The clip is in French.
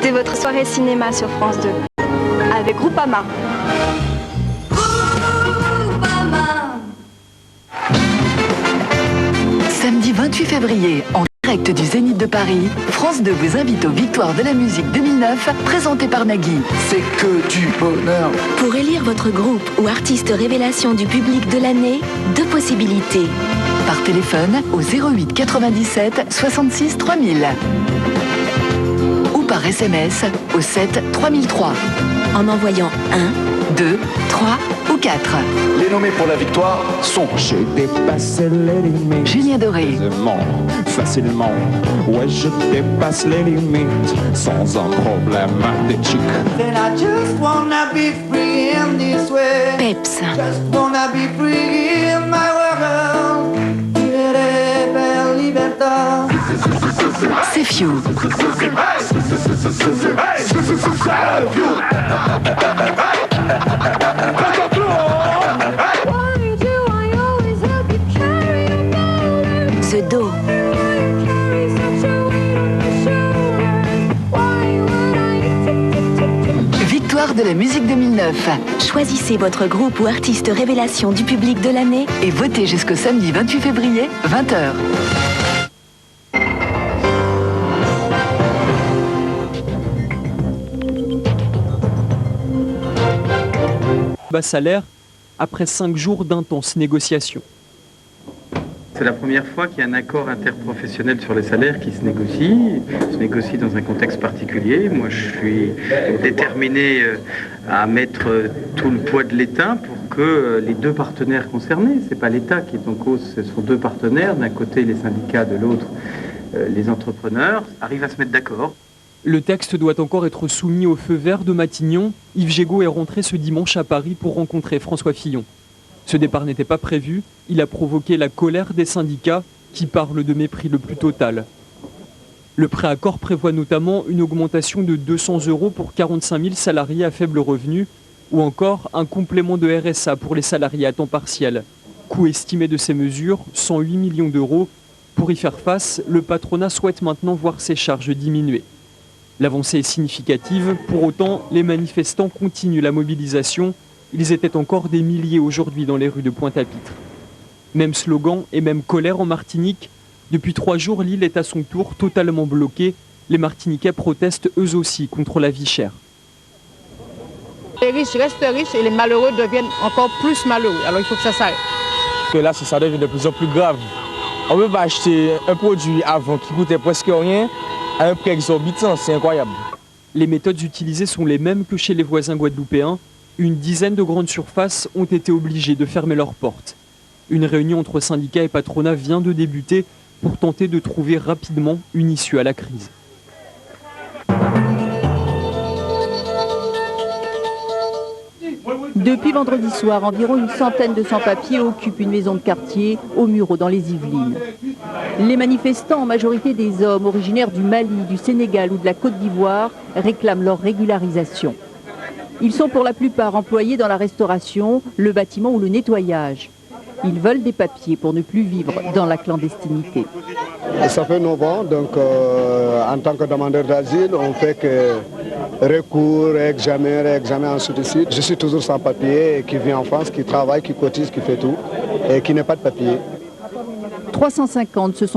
C'était votre soirée cinéma sur France 2, avec Groupama. Samedi 28 février, en direct du Zénith de Paris, France 2 vous invite aux Victoires de la musique 2009, présentées par Nagui. C'est que du bonheur. Pour élire votre groupe ou artiste révélation du public de l'année, 2 possibilités. Par téléphone au 08 97 66 3000. Ou par SMS au 7 3003. En envoyant 1, 2, 3 ou 4. Les nommés pour la victoire sont... J'ai dépassé les limites. Julien Doré. Facilement. Ouais, je dépasse les limites sans un problème d'éthique. Then I just wanna be free in this way. Peps. Just wanna be free in my world. Libertà. C'est Few. The Do. Victoire de la musique 2009. Choisissez votre groupe ou artiste révélation du public de l'année Et votez jusqu'au samedi 28 février, 20h. Bas salaire après 5 jours d'intenses négociations. C'est la première fois qu'il y a un accord interprofessionnel sur les salaires qui se négocie dans un contexte particulier. Moi, je suis déterminé à mettre tout le poids de l'État pour que les 2 partenaires concernés, c'est pas l'État qui est en cause, ce sont 2 partenaires, d'un côté les syndicats, de l'autre les entrepreneurs, arrivent à se mettre d'accord. Le texte doit encore être soumis au feu vert de Matignon. Yves Gégaud est rentré ce dimanche à Paris pour rencontrer François Fillon. Ce départ n'était pas prévu, il a provoqué la colère des syndicats qui parlent de mépris le plus total. Le préaccord prévoit notamment une augmentation de 200 € pour 45 000 salariés à faible revenu ou encore un complément de RSA pour les salariés à temps partiel. Coût estimé de ces mesures, 108 millions d'euros. Pour y faire face, le patronat souhaite maintenant voir ses charges diminuer. L'avancée est significative, pour autant, les manifestants continuent la mobilisation. Ils étaient encore des milliers aujourd'hui dans les rues de Pointe-à-Pitre. Même slogan et même colère en Martinique. Depuis 3 jours, l'île est à son tour totalement bloquée. Les Martiniquais protestent eux aussi contre la vie chère. Les riches restent riches et les malheureux deviennent encore plus malheureux. Alors il faut que ça s'arrête. Là, ça devient de plus en plus grave. On ne peut pas acheter un produit avant qui coûtait presque rien à un prix exorbitant, c'est incroyable. Les méthodes utilisées sont les mêmes que chez les voisins guadeloupéens. Une dizaine de grandes surfaces ont été obligées de fermer leurs portes. Une réunion entre syndicats et patronat vient de débuter pour tenter de trouver rapidement une issue à la crise. Depuis vendredi soir, environ une centaine de sans-papiers occupent une maison de quartier au Mureau dans les Yvelines. Les manifestants, en majorité des hommes originaires du Mali, du Sénégal ou de la Côte d'Ivoire, réclament leur régularisation. Ils sont pour la plupart employés dans la restauration, le bâtiment ou le nettoyage. Ils veulent des papiers pour ne plus vivre dans la clandestinité. Ça fait 9 ans, donc en tant que demandeur d'asile, on fait que recours, examen, ainsi de suite. Je suis toujours sans papier, qui vit en France, qui travaille, qui cotise, qui fait tout, et qui n'a pas de papier. 350 se sont